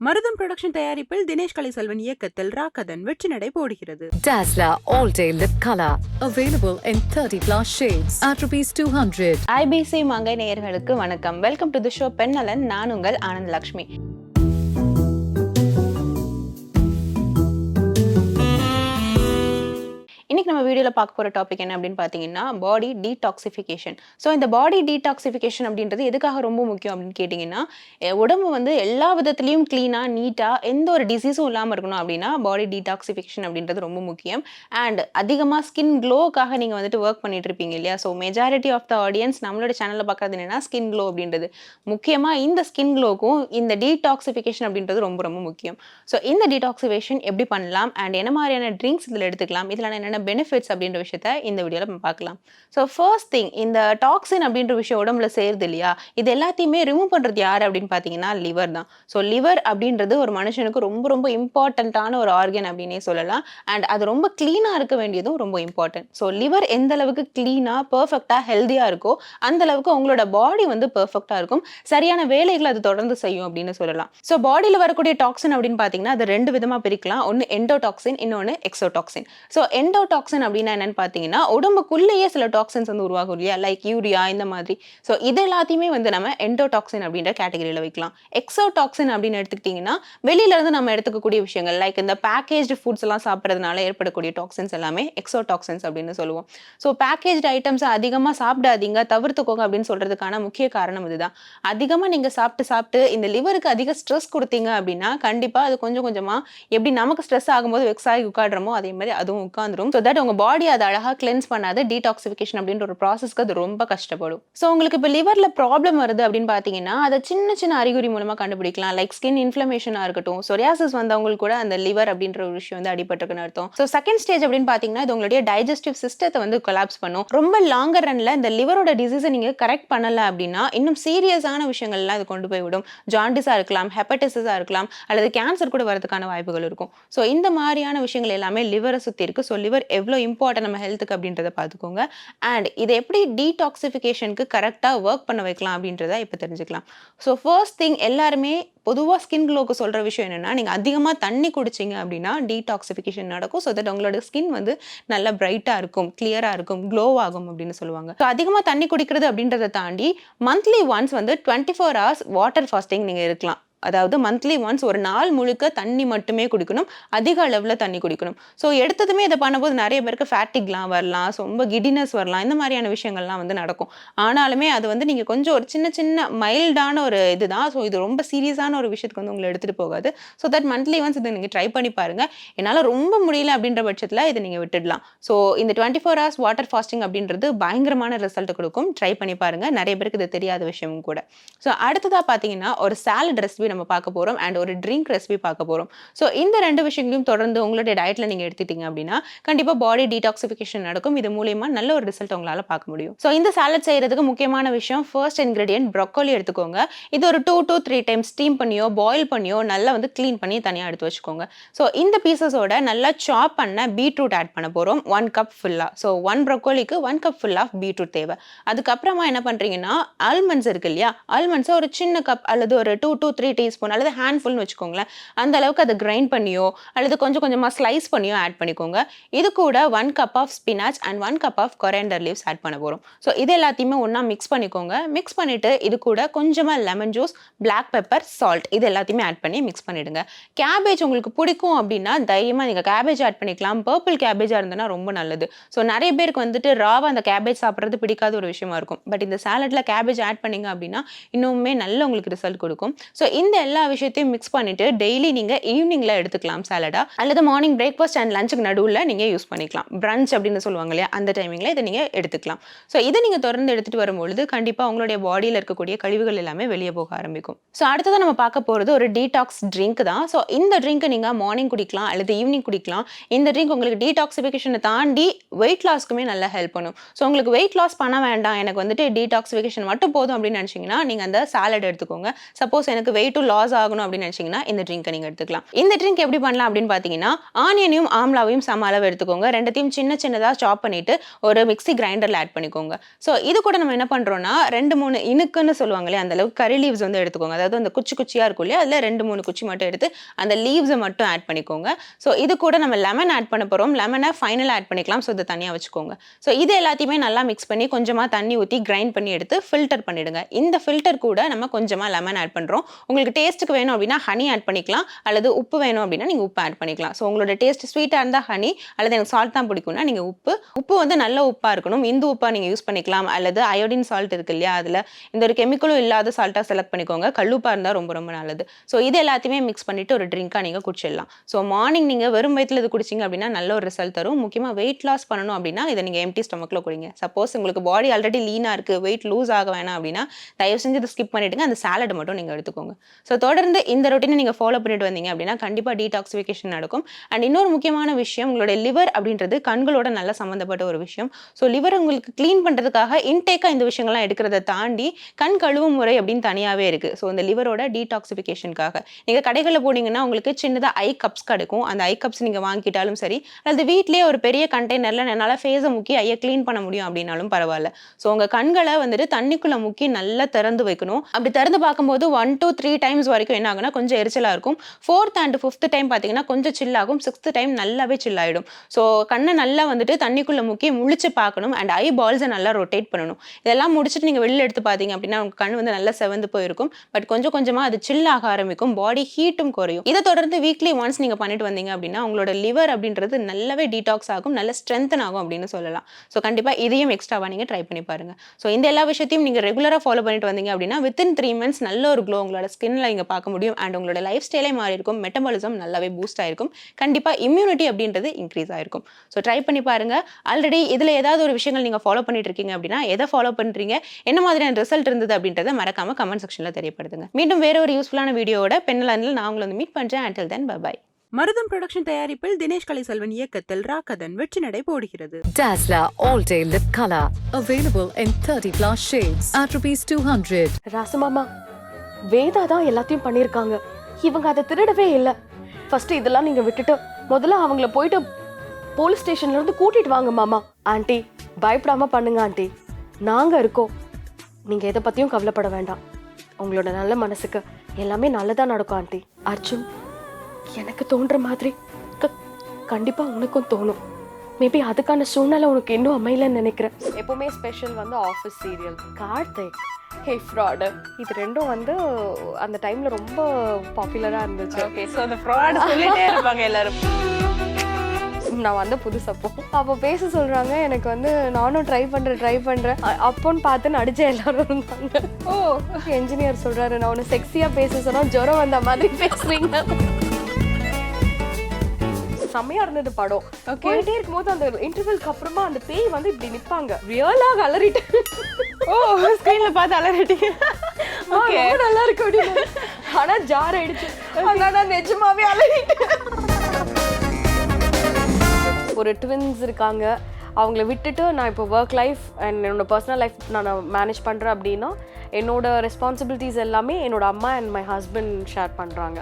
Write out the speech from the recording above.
மருதம் புரொடக்ஷன் தயாரிப்பில் தினேஷ் கலைசெல்வன் இயக்கத்தில் ராக்கதன் வெற்றி நடை போடுகிறது. Dazller All Day Lip Color available in 30 plus shades at ₹200. IBC Mangai நேயர்களுக்கு வணக்கம். Welcome to the show Pennalan. நான் உங்கள் ஆனந்த் லக்ஷ்மி. இன்னைக்கு நம்ம வீடியோவில் பார்க்க போகிற டாபிக் என்ன அப்படின்னு பார்த்தீங்கன்னா பாடி டீடாக்சிஃபிகேஷன். ஸோ இந்த பாடி டீடாக்சிஃபிகேஷன் அப்படின்றது எதுக்காக ரொம்ப முக்கியம் அப்படின்னு கேட்டிங்கன்னா, உடம்பு வந்து எல்லா விதத்துலையும் க்ளீனாக நீட்டாக எந்த ஒரு டிசீஸும் இல்லாமல் இருக்கணும் அப்படின்னா பாடி டீடாக்சிஃபிகேஷன் அப்படின்றது ரொம்ப முக்கியம். அண்ட் அதிகமாக ஸ்கின் க்ளோக்காக நீங்கள் வந்துட்டு ஒர்க் பண்ணிட்டு இருப்பீங்க இல்லையா? So majority of the audience நம்மளோட சேனலில் பார்க்குறது என்னென்னா ஸ்கின் க்ளோ அப்படின்றது. முக்கியமாக இந்த ஸ்கின் க்ளோக்கும் இந்த டீடாக்சிஃபிகேஷன் அப்படின்றது ரொம்ப ரொம்ப முக்கியம். ஸோ இந்த டீடாக்சிஃபிகேஷன் எப்படி பண்ணலாம் அண்ட் என்ன மாதிரியான ட்ரிங்க்ஸ் இதில் எடுத்துக்கலாம், இதில் என்னென்ன பெனிஃபிட்ஸ் அப்படின்ற விஷயத்த இந்த வீடியோவில் நம்ம பார்க்கலாம். ஸோ ஃபர்ஸ்ட் திங், இந்த டாக்ஸின் அப்படின்ற விஷயம் உடம்புல சேருது இல்லையா, இது எல்லாத்தையுமே ரிமூவ் பண்ணுறது யார் அப்படின்னு பார்த்தீங்கன்னா லிவர் தான். ஸோ லிவர் அப்படின்றது ஒரு மனுஷனுக்கு ரொம்ப ரொம்ப இம்பார்ட்டண்ட்டான ஒரு ஆர்கன் அப்படின்னே சொல்லலாம். அண்ட் அது ரொம்ப க்ளீனாக இருக்க வேண்டியதும் ரொம்ப இம்பார்ட்டன்ட். ஸோ லிவர் எந்த அளவுக்கு க்ளீனாக பர்ஃபெக்டாக ஹெல்த்தியாக இருக்கோ அந்த அளவுக்கு உங்களோட பாடி வந்து பர்ஃபெக்டாக இருக்கும், சரியான வேலைகளை அது தொடர்ந்து செய்யும் அப்படின்னு சொல்லலாம். ஸோ பாடியில் வரக்கூடிய டாக்ஸின் அப்படின்னு பார்த்தீங்கன்னா அது ரெண்டு விதமாக பிரிக்கலாம். ஒன்று எண்டோடாக்சின், இன்னொன்று எக்ஸோடாக்சின். ஸோ எண்டோடாக்சின் அப்படின்னா என்னன்னு பார்த்தீங்கன்னா உடம்புக்குள்ளேயே சில டாக்ஸின்ஸ் வந்து உருவாகும் இல்லையா, லைக் யூரியா இந்த மாதிரி. ஸோ இது எல்லாத்தையுமே வந்து நம்ம எண்டோடாக்சின் அப்படின்ற கேட்டகரியில் வைக்கலாம். எக்ஸோடாக்சின் அப்படின்னு எடுத்துக்கிட்டிங்கன்னா வெளியில இருந்து நம்ம எடுத்துக்கக்கூடிய விஷயங்கள், லைக் இந்த பேக்கேஜ்டு ஃபுட்ஸ் எல்லாம் சாப்பிட்றதுனால ஏற்படக்கூடிய டாக்ஸின்ஸ் எல்லாமே எக்ஸோடாக்சின்ஸ் அப்படின்னு சொல்லுவோம். ஸோ பேக்கேஜ்டு ஐட்டம்ஸ் அதிகமாக சாப்பிடாதீங்க, தவிர்த்துக்கோங்க அப்படின்னு சொல்றதுக்கான முக்கிய காரணம் இதுதான். அதிகமாக நீங்கள் சாப்பிட்டு இந்த லிவருக்கு அதிக ஸ்ட்ரெஸ் கொடுத்தீங்க அப்படின்னா கண்டிப்பாக அது கொஞ்சம் கொஞ்சமாக எப்படி நமக்கு ஸ்ட்ரெஸ் ஆகும்போது வெக்ஸ் ஆகி உட்காடுறோமோ அதே மாதிரி அதுவும் உட்காந்துரும். ஸோ தட் உங்க பாடி அதை அழகாக கிளென்ஸ் பண்ணாது, டீடாக்சிஃபிகேஷன் அப்படின்ற ஒரு ப்ராசஸ்க்கு அது ரொம்ப கஷ்டப்படும். ஸோ உங்களுக்கு இப்போ லிவரில் ப்ராப்ளம் வருது அப்படின்னு பார்த்தீங்கன்னா அதை சின்ன சின்ன அறிகுறி மூலமாக கண்டுபிடிக்கலாம். லைக் ஸ்கின் இன்ஃப்ளமேஷனாக இருக்கட்டும், சொரியாசிஸ் வந்தவங்களுக்கு கூட அந்த லிவர் அப்படின்ற ஒரு விஷயம் வந்து அடிபட்டிருக்குன்னு அர்த்தம். ஸோ செகண்ட் ஸ்டேஜ் அப்படின்னு பார்த்தீங்கன்னா இது உங்களுடைய டைஜஸ்டிவ் சிஸ்டத்தை வந்து கொலாப்ஸ் பண்ணும். ரொம்ப லாங்கர் ரன்ல இந்த லிவரோட டிசீஸை நீங்கள் கரெக்ட் பண்ணலை அப்படின்னா இன்னும் சீரியஸான விஷயங்கள்லாம் அது கொண்டு போய் விடும். ஜாண்டிஸாக இருக்கலாம், ஹெப்படைட்டிஸாக இருக்கலாம், அல்லது கேன்சர் கூட வரதுக்கான வாய்ப்புகள் இருக்கும். ஸோ இந்த மாதிரியான விஷயங்கள் எல்லாமே லிவரை சுற்றி இருக்கு. ஸோ லிவர் எவ்வளோ இம்பார்ட்டன் நம்ம ஹெல்த்துக்கு அப்படின்றத பார்த்துக்கோங்க. அண்ட் இதை எப்படி டீடாக்சிஃபிகேஷனுக்கு கரெக்டாக ஒர்க் பண்ண வைக்கலாம் அப்படின்றத இப்போ தெரிஞ்சுக்கலாம். ஸோ ஃபர்ஸ்ட் திங், எல்லாருமே பொதுவாக ஸ்கின் க்ளோக்கு சொல்கிற விஷயம் என்னென்னா, நீங்கள் அதிகமாக தண்ணி குடிச்சிங்க அப்படின்னா டீடாக்சிஃபிகேஷன் நடக்கும். ஸோ தட் உங்களோட ஸ்கின் வந்து நல்லா பிரைட்டாக இருக்கும், கிளியராக இருக்கும், க்ளோ ஆகும் அப்படின்னு சொல்லுவாங்க. ஸோ அதிகமாக தண்ணி குடிக்கிறது அப்படின்றத தாண்டி மந்த்லி ஒன்ஸ் வந்து 24 hours வாட்டர் ஃபாஸ்டிங் நீங்கள் இருக்கலாம். அதாவது மந்த்லி ஒன்ஸ் ஒரு நாள் முழுக்க தண்ணி மட்டுமே குடிக்கணும், அதிக அளவில் தண்ணி குடிக்கணும். ஸோ எடுத்ததுமே இதை பண்ணும்போது நிறைய பேருக்கு ஃபேட்டிக்லாம் வரலாம், ஸோ ரொம்ப கிடினஸ் வரலாம், இந்த மாதிரியான விஷயங்கள்லாம் வந்து நடக்கும். ஆனாலுமே அது வந்து நீங்கள் கொஞ்சம் ஒரு சின்ன சின்ன மைல்டான ஒரு இதுதான். ஸோ இது ரொம்ப சீரியஸான ஒரு விஷயத்துக்கு வந்து உங்களை எடுத்துகிட்டு போகாது. ஸோ தட் மந்த்லி ஒன்ஸ் இதை நீங்கள் ட்ரை பண்ணி பாருங்கள். என்னால் ரொம்ப முடியல அப்படின்ற பட்சத்தில் இதை நீங்கள் விட்டுடலாம். ஸோ இந்த 24 hours வாட்டர் ஃபாஸ்டிங் அப்படின்றது பயங்கரமான ரிசல்ட் கொடுக்கும். ட்ரை பண்ணி பாருங்கள். நிறைய பேருக்கு இது தெரியாத விஷயமும் கூட. ஸோ அடுத்ததாக பார்த்தீங்கன்னா ஒரு சாலட் ரெசிபி நம்ம பார்க்க போறோம் அண்ட் ஒரு ட்ரிங்க் ரெசிபி பார்க்க போறோம். ஸோ இந்த ரெண்டு விஷயங்களையும் தொடர்ந்து உங்களுடைய டயட்ல நீங்க எடுத்துட்டீங்க அப்படின்னா கண்டிப்பா பாடி டீடாக்சிஃபிகேஷன் நடக்கும். இது மூலமா நல்ல ஒரு ரிசல்ட் உங்களால பார்க்க முடியும். ஸோ இந்த சாலட் செய்யறதுக்கு முக்கியமான விஷயம், ஃபர்ஸ்ட் இன்கிரீடியன்ட் ப்ரோக்கோலி எடுத்துக்கோங்க. இது ஒரு 2 to 3 times ஸ்டீம் பண்ணியோ பாயில் பண்ணியோ நல்லா வந்து க்ளீன் பண்ணி தனியாக எடுத்து வச்சுக்கோங்க. ஸோ இந்த பீசஸோட நல்லா சாப் பண்ண பீட்ரூட் ஆட் பண்ண போறோம் 1 cup ஃபுல்லா. ஸோ 1 ப்ரோக்கோலிக்கு 1 cup ஃபுல் ஆஃப் பீட்ரூட் தேவை. அதுக்கப்புறமா என்ன பண்றீங்கன்னா ஆல்மண்ட்ஸ் இருக்கு இல்லையா, ஆல்மண்ட்ஸை ஒரு சின்ன கப் அல்லது ஒரு 2 to 3 teaspoon அல்லது ஹேண்ட்ஃபுல்னு வச்சுக்கோங்களேன், அந்த அளவுக்கு அதை கிரைண்ட் பண்ணியோ அல்லது கொஞ்சம் கொஞ்சமாக ஸ்லைஸ் பண்ணியோ ஆட் பண்ணிக்கோங்க. இது கூட 1 cup of spinach and 1 cup of coriander leaves add பண்ண போகிறோம். ஸோ இது எல்லாத்தையுமே ஒன்றா மிக்ஸ் பண்ணிக்கோங்க. மிக்ஸ் பண்ணிவிட்டு இது கூட கொஞ்சமாக lemon juice, black pepper, salt இது எல்லாத்தையுமே ஆட் பண்ணி மிக்ஸ் பண்ணிவிடுங்க. கேபேஜ் உங்களுக்கு பிடிக்கும் அப்படின்னா தைரியமாக நீங்கள் கேபேஜ் ஆட் பண்ணிக்கலாம். பர்பிள் கேபேஜாக இருந்ததுன்னா ரொம்ப நல்லது. ஸோ நிறைய பேருக்கு வந்துட்டு ராவாக அந்த கேபேஜ் சாப்பிட்றது பிடிக்காத ஒரு விஷயமா இருக்கும். பட் இந்த சாலட்டில் கேபேஜ் ஆட் பண்ணிங்க அப்படின்னா இன்னுமே நல்ல உங்களுக்கு ரிசல்ட் கொடுக்கும். ஸோ இந்த எல்லா விஷயத்தையும் மிக்ஸ் பண்ணிட்டு டெய்லி நீங்க ஈவினிங்ல எடுத்துக்கலாம் சாலடா, அல்லது மார்னிங் பிரேக்ஃபாஸ்ட் அண்ட் லஞ்சுக்கு நடுவில் நீங்க யூஸ் பண்ணிக்கலாம். பிரஞ்ச் அப்படின்னு சொல்லுவாங்க இல்லையா, அந்த டைமிங்ல இதை நீங்க எடுத்துக்கலாம். ஸோ இதை நீங்க தொடர்ந்து எடுத்துட்டு வரும்பொழுது கண்டிப்பா உங்களுடைய பாடியில் இருக்கக்கூடிய கழிவுகள் எல்லாமே வெளியே போக ஆரம்பிக்கும். ஸோ அடுத்ததான் நம்ம பார்க்க போறது ஒரு டீடாக்ஸ் ட்ரிங்க் தான். ஸோ இந்த ட்ரிங்க் நீங்க மார்னிங் குடிக்கலாம் அல்லது ஈவினிங் குடிக்கலாம். இந்த ட்ரிங்க் உங்களுக்கு டீடாக்சிஃபிகேஷனை தாண்டி வெயிட் லாஸ்க்குமே நல்லா ஹெல்ப் பண்ணும். ஸோ உங்களுக்கு வெயிட் லாஸ் பண்ண வேண்டாம், எனக்கு வந்துட்டு டீடாக்சிஃபிகேஷன் மட்டும் போதும் அப்படின்னு நினைச்சீங்கன்னா நீங்க அந்த சாலட் எடுத்துக்கோங்க. சப்போஸ் எனக்கு வெயிட் வெயிட் லாஸ் ஆகணும் அப்படின்னு நினைச்சீங்கன்னா இந்த ட்ரிங்கை நீங்க எடுத்துக்கலாம். இந்த ட்ரிங்க் எப்படி பண்ணலாம் அப்படின்னு பாத்தீங்கன்னா, ஆனியனையும் ஆம்லாவையும் சம அளவு எடுத்துக்கோங்க. ரெண்டத்தையும் சின்ன சின்னதா சாப் பண்ணிட்டு ஒரு மிக்ஸி கிரைண்டர்ல ஆட் பண்ணிக்கோங்க. ஸோ இது கூட நம்ம என்ன பண்றோம்னா 2-3 இனுக்குன்னு சொல்லுவாங்க இல்லையா, அந்த அளவுக்கு கறி லீவ்ஸ் வந்து எடுத்துக்கோங்க. அதாவது அந்த குச்சி குச்சியா இருக்கும் இல்லையா, அதுல 2-3 குச்சி மட்டும் எடுத்து அந்த லீவ்ஸை மட்டும் ஆட் பண்ணிக்கோங்க. ஸோ இது கூட நம்ம லெமன் ஆட் பண்ண போறோம். லெமனை ஃபைனலாக ஆட் பண்ணிக்கலாம். ஸோ இதை தனியா வச்சுக்கோங்க. ஸோ இது எல்லாத்தையுமே நல்லா மிக்ஸ் பண்ணி கொஞ்சமா தண்ணி ஊற்றி கிரைண்ட் பண்ணி எடுத்து ஃபில்டர் பண்ணிடுங்க. இந்த ஃபில்டர் கூட நம்ம கொஞ்சமா லெமன் ஆட் பண்றோம். உங்களுக்கு டேஸ்ட்டுக்கு வேணும் அப்படின்னா ஹனி ஆட் பண்ணிக்கலாம், அல்லது உப்பு வேணும் அப்படின்னா நீங்க உப்பு ஆட் பண்ணிக்கலாம். ஸோ உங்களோட டேஸ்ட் ஸ்வீட்டா இருந்தா ஹனி, அல்லது எனக்கு சால்ட் தான் பிடிக்கும்னா நீங்க உப்பு வந்து நல்ல உப்பா இருக்கணும். இந்து உப்பா நீங்க யூஸ் பண்ணிக்கலாம், அல்லது அயோடின் சால்ட் இருக்கு இல்லையா, அதுல இந்த ஒரு கெமிக்கலும் இல்லாத சால்ட்டா செலக்ட் பண்ணிக்கோங்க. கல்லுப்பா இருந்தா ரொம்ப ரொம்ப நல்லது. ஸோ இது எல்லாத்தையுமே மிக்ஸ் பண்ணிட்டு ஒரு ட்ரிங்கா நீங்க குடிச்சிடலாம். ஸோ மார்னிங் நீங்க வெறும் வயித்துல இது குடிச்சிங்க அப்படின்னா நல்ல ஒரு ரிசல்ட் தரும். முக்கியமா வெயிட் லாஸ் பண்ணணும் அப்படின்னா இதை நீங்க எம்டி ஸ்டொமக்ல குடிங்க. சப்போஸ் உங்களுக்கு பாடி ஆல்ரெடி லீனா இருக்கு, வெயிட் லூஸ் ஆக வேணாம் அப்படின்னா தயவு செஞ்சு இதை ஸ்கிப் பண்ணிட்டுங்க, அந்த சாலட் மட்டும் நீங்க எடுத்துக்கோங்க. ஸோ தொடர்ந்து இந்த ரொட்டீனை நீங்க ஃபாலோ பண்ணிட்டு வந்தீங்க அப்படின்னா கண்டிப்பா டீடாக்சிஃபிகேஷன் நடக்கும். அண்ட் இன்னொரு முக்கியமான விஷயம், உங்களுடைய லிவர் அப்படின்றது கண்களோட நல்ல சம்பந்தப்பட்ட ஒரு விஷயம். ஸோ லிவர் உங்களுக்கு கிளீன் பண்றதுக்காக இன்டேக்கா இந்த விஷயங்கள்லாம் எடுக்கிறத தாண்டி கண் கழுவும் முறை அப்படின்னு தனியாவே இருக்கு. ஸோ இந்த லிவரோட டீடாக்சிஃபிகேஷனுக்காக நீங்க கடைகளில் போனீங்கன்னா உங்களுக்கு சின்னதா ஐ கப்ஸ் கிடைக்கும். அந்த ஐ கப்ஸ் நீங்க வாங்கிட்டாலும் சரி, அல்லது வீட்லயே ஒரு பெரிய கண்டெய்னர்ல என்னால ஃபேஸை முக்கி ஐயை கிளீன் பண்ண முடியும் அப்படின்னாலும் பரவாயில்ல. ஸோ உங்க கண்களை வந்துட்டு தண்ணிக்குள்ள முக்கி நல்லா திறந்து வைக்கணும். அப்படி திறந்து பார்க்கும்போது 1 to 3 டைம்ஸ் வரைக்கும் என்ன ஆகுனா கொஞ்சம் எரிச்சலா இருக்கும். 4th and 5th டைம் பார்த்தீங்கன்னா கொஞ்சம் சில் ஆகும். 6th டைம் நல்லாவே சில் ஆயிடும். ஸோ கண்ணை நல்லா வந்துட்டு தண்ணிக்குள்ள முக்கி முழிச்சு பார்க்கணும். அண்ட் ஐ பால்ஸை நல்லா ரொட்டேட் பண்ணணும். இதெல்லாம் முடிச்சுட்டு நீங்க வெளியில எடுத்து பார்த்தீங்க அப்படின்னா உங்க கண் வந்து நல்லா செவந்து போயிருக்கும். பட் கொஞ்சம் கொஞ்சமா அது சில் ஆக ஆரம்பிக்கும், பாடி ஹீட்டும் குறையும். இதை தொடர்ந்து வீக்லி ஒன்ஸ் நீங்க பண்ணிட்டு வந்தீங்க அப்படின்னா உங்களோட லிவர் அப்படின்றது நல்லாவே டீடாக்ஸ் ஆகும், நல்ல ஸ்ட்ரென்தன் ஆகும் அப்படின்னு சொல்லலாம். ஸோ கண்டிப்பா இதையும் எக்ஸ்ட்ராவா நீங்க ட்ரை பண்ணி பாருங்க. ஸோ இந்த எல்லா விஷயத்தையும் நீங்க ரெகுலரா ஃபாலோ பண்ணிட்டு வந்தீங்க அப்படின்னா வித்தின் 3 months நல்ல ஒரு க்ளோ உங்களோட ஸ்கின்ல நீங்க பார்க்க முடியும். அண்ட் உங்களோட லைஃப் ஸ்டைலே மாறி இருக்கும், மெட்டபாலிசம் நல்லாவே பூஸ்ட் ஆயிருக்கும், கண்டிப்பா இம்யூனிட்டி அப்படின்றது இன்க்ரீஸ் ஆயிருக்கும். ஸோ ட்ரை பண்ணி பாருங்க. ஆல்ரெடி இதுல ஏதாவது ஒரு விஷயங்கள் நீங்க ஃபாலோ பண்ணிட்டு இருக்கீங்க அப்படின்னா எதை ஃபாலோ பண்றீங்க, என்ன மாதிரியான ரிசல்ட் இருந்தது அப்படின்றத மறக்காம கமெண்ட் செக்ஷன்ல தெரியப்படுத்துங்க. மீண்டும் வேற ஒரு யூஸ்ஃபுல்லான வீடியோவோட பெண்ணலானில் நான் உங்களை வந்து மீட் பண்றேன். until then bye bye. மருதம் புரொடக்ஷன் தயாரிப்பில் தினேஷ் கலைசெல்வன் இயக்கத்தில் ராக்கதன் வெற்றி நடை போடுகிறது. Dazller All Day Lip Color. Available in 30+ shades at ₹200. ராசமாமா, Veda தான் எல்லாத்தையும் பண்ணியிருக்காங்க. இவங்க அதை திருடவே இல்லை. ஃபர்ஸ்ட் இதெல்லாம் நீங்க விட்டுட்டு முதல்ல அவங்கள போயிட்டு போலீஸ் ஸ்டேஷன்ல இருந்து கூட்டிட்டு வாங்க மாமா. ஆண்டி பயப்படாம பண்ணுங்க ஆண்டி, நாங்க இருக்கோம். நீங்க எதை பத்தியும் கவலைப்பட வேண்டாம். உங்களோட நல்ல மனசுக்கு எல்லாமே நல்லதா நடக்கும் ஆண்டி. அர்ஜுன், எனக்கு தோன்ற மாதிரி கண்டிப்பா உனக்கும் தோணும். மேபி அதுக்கான சூழ்நிலை உனக்கு இன்னும் அமையலன்னு நினைக்கிறேன். எப்பவுமே ஸ்பெஷல் வந்து ஆஃபீஸ் சீரியல், கார்த்திக், ஹே ஃப்ராடு, இது ரெண்டும் வந்து அந்த டைம்ல ரொம்ப பாப்புலரா இருந்துச்சு. ஓகே, சோ அந்த ஃப்ராட் சொல்லிட்டே இருப்பாங்க எல்லாரும். நான் வந்து புதுசப்போ அப்போ பேச சொல்றாங்க. எனக்கு வந்து நானும் ட்ரை பண்றேன். அப்போன்னு பார்த்து நடிச்ச எல்லாரும் இருந்தாங்க. ஓ, என்ஜினியர் சொல்றாரு, நான் உன்னை செக்ஸியா பேச சொன்னா ஜுரம் வந்த மாதிரி பேசுறீங்க. செம்மையா இருந்தது படம். போயிட்டே இருக்கும்போது அந்த இன்டர்வெல்க்கு அப்புறமா அந்த பேய் வந்து இப்படி நிப்பாங்க. ரியலா அலறிட்டு, ஓ ஸ்கிரீன்ல பார்த்து அலறிட்டீங்க. ஓகே, நல்லா இருக்கு அப்படின்னு. ஆனா ஜார் ஆயிடுச்சு. நான் நிஜமாவே அலறிட்டேன். ஒரு ட்வின்ஸ் இருக்காங்க, அவங்கள விட்டுட்டு நான் இப்போ ஒர்க் லைஃப் அண்ட் என்னோட பர்சனல் லைஃப் நான் மேனேஜ் பண்ணுறேன் அப்படின்னா என்னோட ரெஸ்பான்சிபிலிட்டிஸ் எல்லாமே என்னோட அம்மா அண்ட் மை ஹஸ்பண்ட் ஷேர் பண்ணுறாங்க.